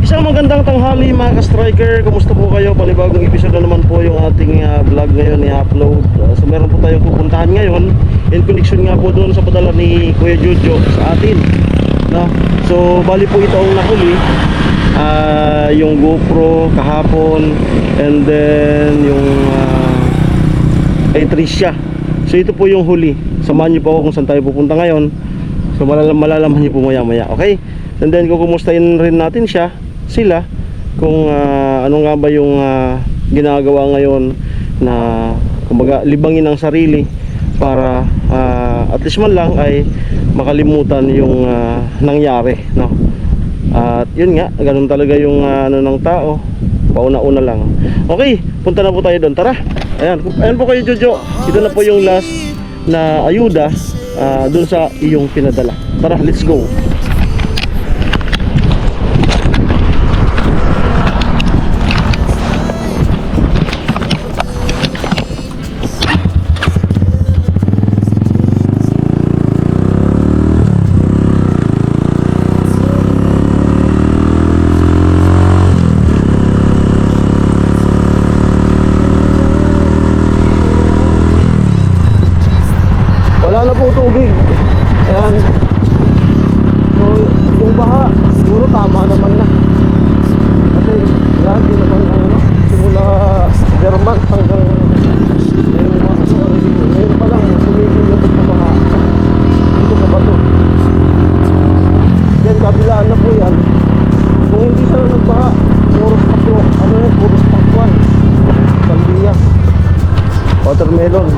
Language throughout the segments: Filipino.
Isang magandang tanghali mga ka-striker. Kumusta po kayo? Panibagong episode na naman po yung ating vlog ngayon i-upload. So meron po tayong pupuntahan ngayon in connection nga po doon sa padala ni Kuya Jojo sa atin, no? So bali po ito ang nahuli, yung GoPro kahapon, and then yung kay Tricia. So ito po yung huli. Samahan niyo po ako kung saan tayo pupunta ngayon. So malalaman niyo po maya maya, okay? And then kukumustahin rin natin sila kung ano nga ba yung ginagawa ngayon na kumbaga libangin ang sarili para at least man lang ay makalimutan yung nangyari, no? At yun nga, ganun talaga yung ano ng tao, pauna-una lang. Okay, punta na po tayo doon, tara. Ayan po kayo Jojo. Ito na po yung last na ayuda doon sa iyong pinadala. Tara, let's go. Wala na pong tubig. Ayan. So yung baha siguro tama naman na. Kasi lagi naman simula German hanggang ngayon pa lang tumigil sa baha dito sa bato. Yan, kabilaan na po yan. Kung hindi sila nagbaha, puro pakwan, salbiya, watermelon.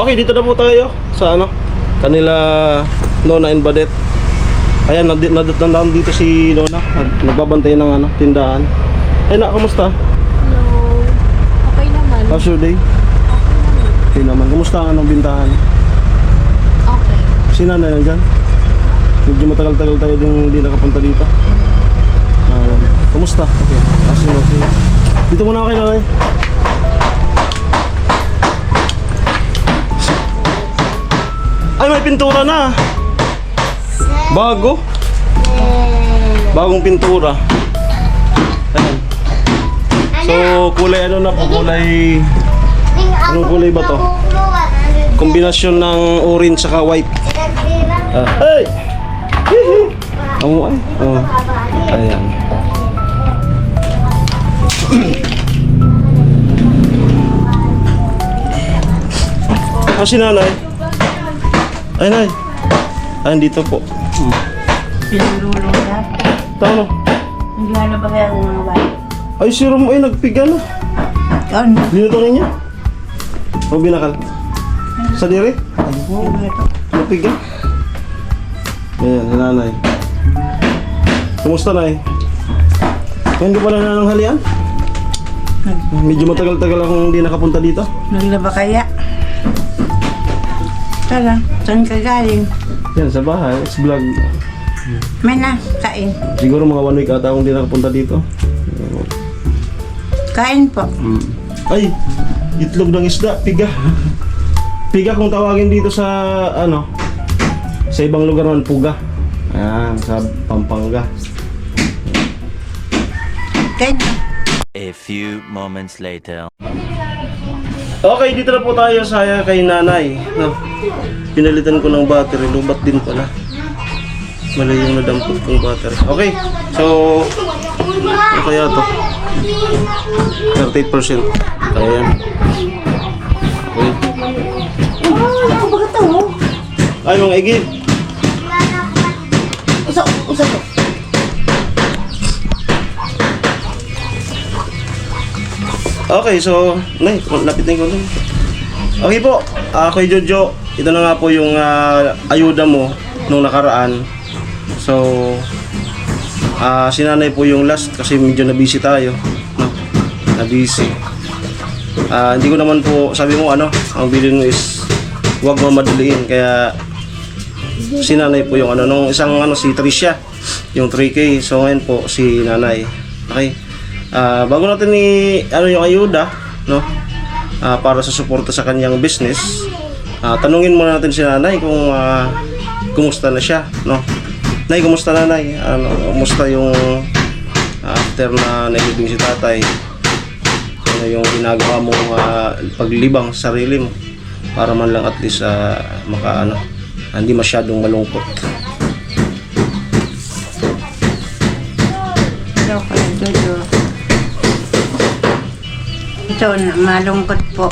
Okay, dito na po tayo sa ano, kanila Nona and Badet. Ayan, nandun dito si Nona, nagbabantay ng ano, tindahan. Ay na, kamusta? Hello. Okay naman. How's your day? Okay naman. Kamusta ang anong bintahan? Okay. Si Nanay nandyan? Medyo matagal-tagal tayo din hindi nakapunta dito. Kamusta? Okay. Okay. Dito muna ako kay Nanay. Ay, may pintura na. Bago. Bagong pintura. Ayan. So, kulay ano na po? Kulay... Anong kulay ba to? Kombinasyon ng orange saka white. Hey! Hihi! Oh, ay. Oh. Ayan. Si Nanay. Ay, Nay. Ay, dito po. Pinululong na. Tama. Hindi na ba kaya ang mga bahay? Ay, si Rom ay nagpiga na. Ano? Linuto niya. O binakal. Sa diri? Nagpiga. Ayan, si Nanay. Kumusta, Nay? Hindi pa na nananghalian? Medyo matagal-tagal akong hindi nakapunta dito. Naglaba kaya? Tara, saan ka galing? Yan, sa bahay. It's vlog. May na, kain. Siguro mga 1 week ata akong hindi nakapunta dito. Kain po. Ay, itlog ng isda, piga. Piga kung tawagin dito sa ano, sa ibang lugar naman puga. Ayan, sa Pampanga. Kain. A few moments later. Okay, dito na po tayo sa kay Nanay. No, pinalitan ko ng battery, lubat din pala. Mali yung nadampot kong battery. Okay, so ano kaya to? 38%. Kaya yan. Okay. Ako ba ito? Ay, mga igib. Usa po. Okay, so, Nay, lapit na yung okay po, kay Jojo, ito na nga po yung ayuda mo nung nakaraan. So, si Nanay po yung last kasi medyo na-busy tayo. No? Na-busy. Hindi ko naman po, sabi mo ano, ang bilin mo is huwag mamadaliin. Kaya si Nanay po yung ano, nung isang ano, si Tricia, yung 3K. So ngayon po si Nanay. Okay. Bago natin ano yung ayuda, no? Para sa suporta sa kanyang business. Tanungin muna natin si Nanay kung kumusta na siya, no? Nay, kumusta na, Nay? Kumusta yung after na nailibing si tatay? Ano yung ginagawa mong paglibang sa sarili mo para man lang at least hindi masyadong malungkot. Hello, kayo, Jojo. Ito, malungkot po.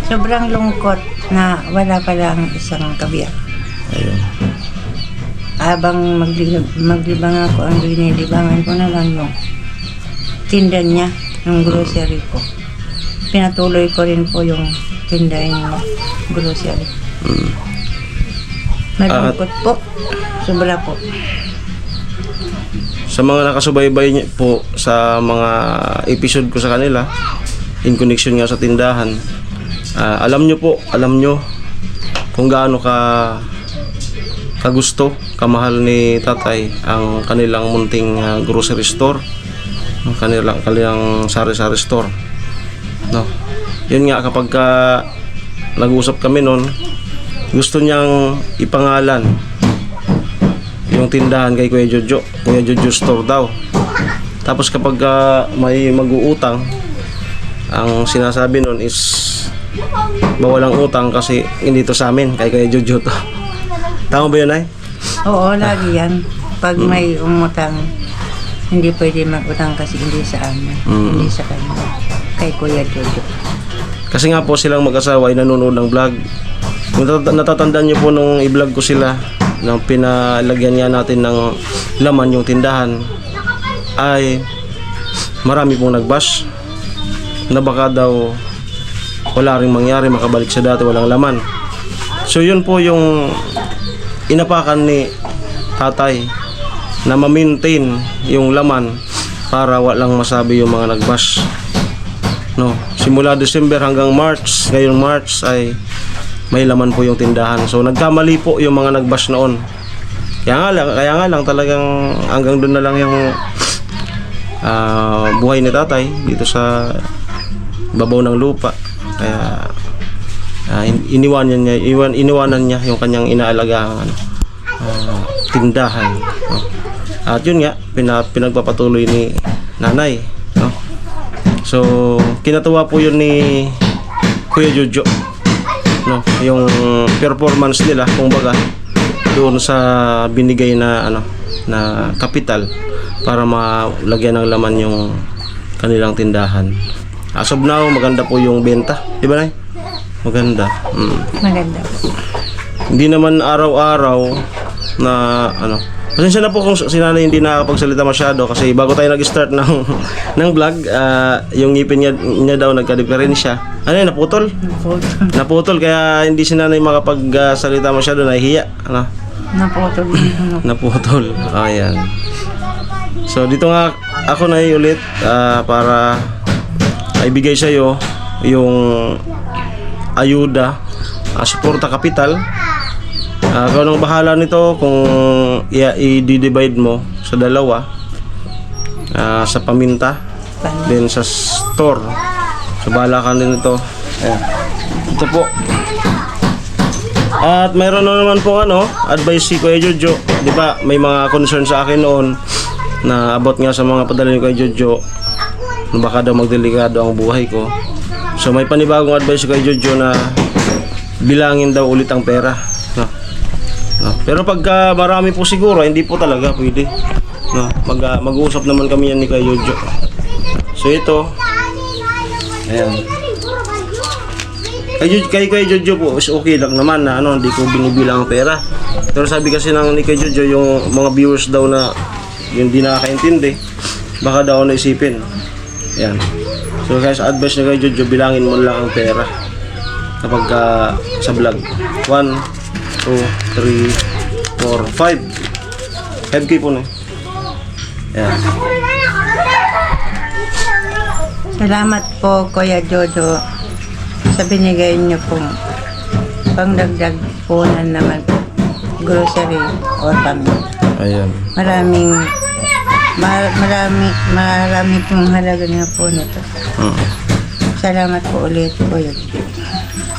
Sobrang lungkot na wala palang isang kabiyak. Ayun. Habang maglibang ako, ang linilibangan ko na lang yung tinda niya, yung grocery ko. Pinatuloy ko rin po yung tinda niya, grocery. Malungkot po. Sobra po. Sa mga nakasubaybay niyo po sa mga episode ko sa kanila, in connection nga sa tindahan, alam nyo kung gaano kagusto, kamahal ni tatay ang kanilang munting grocery store, ang kanilang sari-sari store, no? Yun nga, kapag nag-uusap kami noon, gusto niyang ipangalan yung tindahan kay Kuya Jojo Store daw. Tapos kapag may mag-uutang, ang sinasabi nun is bawalang utang kasi hindi to sa amin, kay Kuya Jojo to. Tama ba yun, Nay? Oo, lagi yan. Pag may umutang, hindi pwede mag-utang kasi hindi sa amin. Hindi sa kanya. Kay Kuya Jojo. Kasi nga po silang mag-asawa ay nanonood ng vlog. Kung natatandaan nyo po nung i-vlog ko sila, nang pinalagyan niya natin ng laman yung tindahan, ay marami pong nag-bash na baka daw wala ring mangyari, makabalik sa dati, walang laman. So yun po yung inapakan ni tatay na ma-maintain yung laman para walang masabi yung mga nag-bash. No, simula December hanggang March, ngayong March ay may laman po yung tindahan. So nagkamali po yung mga nag-bash noon. Kaya nga lang talagang hanggang doon na lang yung buhay ni tatay dito sa babaw ng lupa. Kaya iniwanan niya yung kanyang inaalagaan tindahan, no? At yun nga pinagpapatuloy ni nanay, no? So kinatuwa po yun ni Kuya Jojo, no? Yung performance nila kumbaga doon sa binigay na na kapital para malagyan ng laman yung kanilang tindahan. As of now, maganda po yung benta, di ba, Nay? Maganda. Maganda. Hindi naman araw-araw na Pasensya na po kung si Nanay hindi nakakapagsalita masyado kasi bago tayo nag-start ng vlog, yung ngipin niya daw nagka-diferensya. Ano yun, naputol? Naputol, kaya hindi si Nanay makapagsalita masyado, nahihiya. Naputol. Naputol. Ayan. So dito nga ako na ulit para ibigay sa iyo yung ayuda, suporta kapital. Ikaw nang bahala nito kung i-divide mo sa dalawa, sa paminta, then sa store. So bahala ka din ito. Ayan. Ito po. At mayroon na naman po advice si Kuya Jojo. Di ba may mga concern sa akin noon na about nga sa mga padala ni Kuya Jojo, na baka daw magdelikado ang buhay ko. So may panibagong advice si Kuya Jojo na bilangin daw ulit ang pera. Pero pagka marami po siguro, hindi po talaga pwede. Mag-uusap naman kami yan ni Kuya Jojo. So ito, ayan. Kay Kuya Jojo po is okay lang naman na hindi ko binibilang ang pera. Pero sabi kasi ni Kuya Jojo, yung mga viewers daw na yung di nakakaintindi, baka daw naisipin. Ayan. So guys, advice ni Kuya Jojo, bilangin mo lang ang pera kapag sa vlog. 1, 2, 3, 4, 5. 5K po na. Ayan. Salamat po, Kuya Jojo, sa binigay niyo pong pangdagdag po na naman grocery or paminta. Ayan. Marami pong halaga na po nito. Salamat po ulit, Kuya Jojo.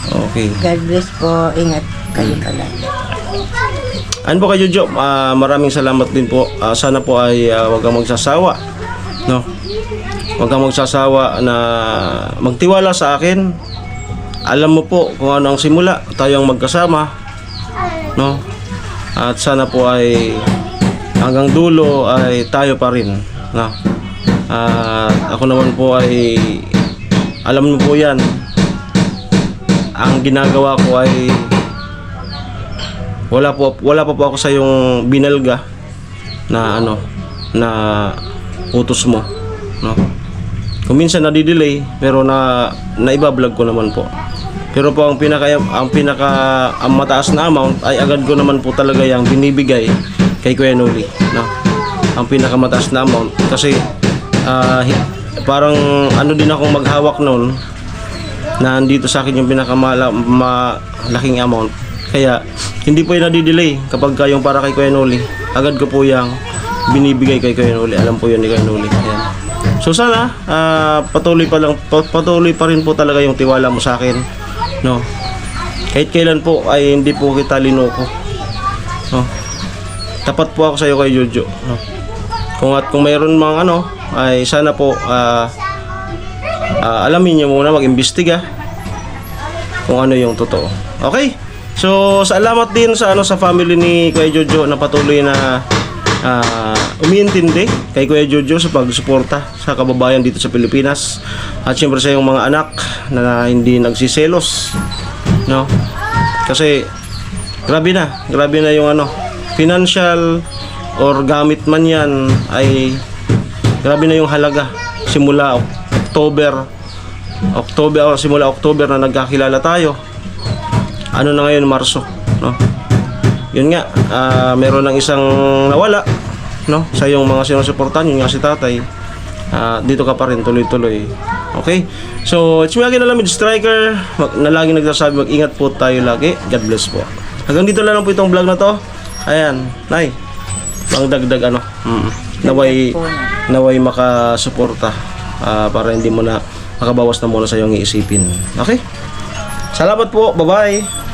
Okay. God bless po. Ingat kayo palagi. Ano po Kuya Jojo, maraming salamat din po. Sana po ay huwag kang magsasawa, no? Huwag kang magsasawa na magtiwala sa akin. Alam mo po kung ano ang simula, tayong magkasama, no? At sana po ay hanggang dulo ay tayo pa rin, no? Ako naman po ay alam mo po yan. Ang ginagawa ko ay wala pa po ako sa yung binalga na na utos mo, no? Kung minsan nadidelay pero naiba-vlog ko naman po. Pero po ang mataas na amount ay agad ko naman po talaga yung binibigay kay Kuya Noli, no? Ang pinakamataas na amount kasi parang din akong maghawak noon na andito sa akin yung malaking amount. Kaya hindi po yung nadidelay kapag yung para kay Kuya Noli. Agad ko po yung binibigay kay Kuya Noli. Alam po yun ni Kuya Noli. Ayan. So sana patuloy pa rin po talaga yung tiwala mo sa akin, no? Kahit kailan po ay hindi po kita linoko, no? Tapat po ako sa iyo, Kuya Jojo, no? Kung mayroon mang ay sana po alamin niyo muna, mag-imbestiga kung ano yung totoo. Okay? So, salamat din sa family ni Kuya Jojo na patuloy na umiintindi kay Kuya Jojo sa pagsuporta sa kababayan dito sa Pilipinas. At syempre sa yung mga anak na hindi nagsiselos, no? Kasi grabe na yung financial or gamit man yan ay grabe na yung halaga simula October October, simula October na nagkakilala tayo. Ano na ngayon, Marso, no? Yun nga, meron ng isang nawala, no? Sa yung mga sinusuportahan, yun nga si tatay. Dito ka pa rin, tuloy-tuloy. Okay? So, it's me again, Alamid Striker. Na lagi nagsasabi, mag-ingat po tayo lagi. God bless po. Hanggang dito lang po itong vlog na to. Ayan, Nay. Pangdagdag ano. Naway makasuporta. Para hindi mo na makabawas na muna sa iyong iisipin. Okay? Salamat po. Bye-bye.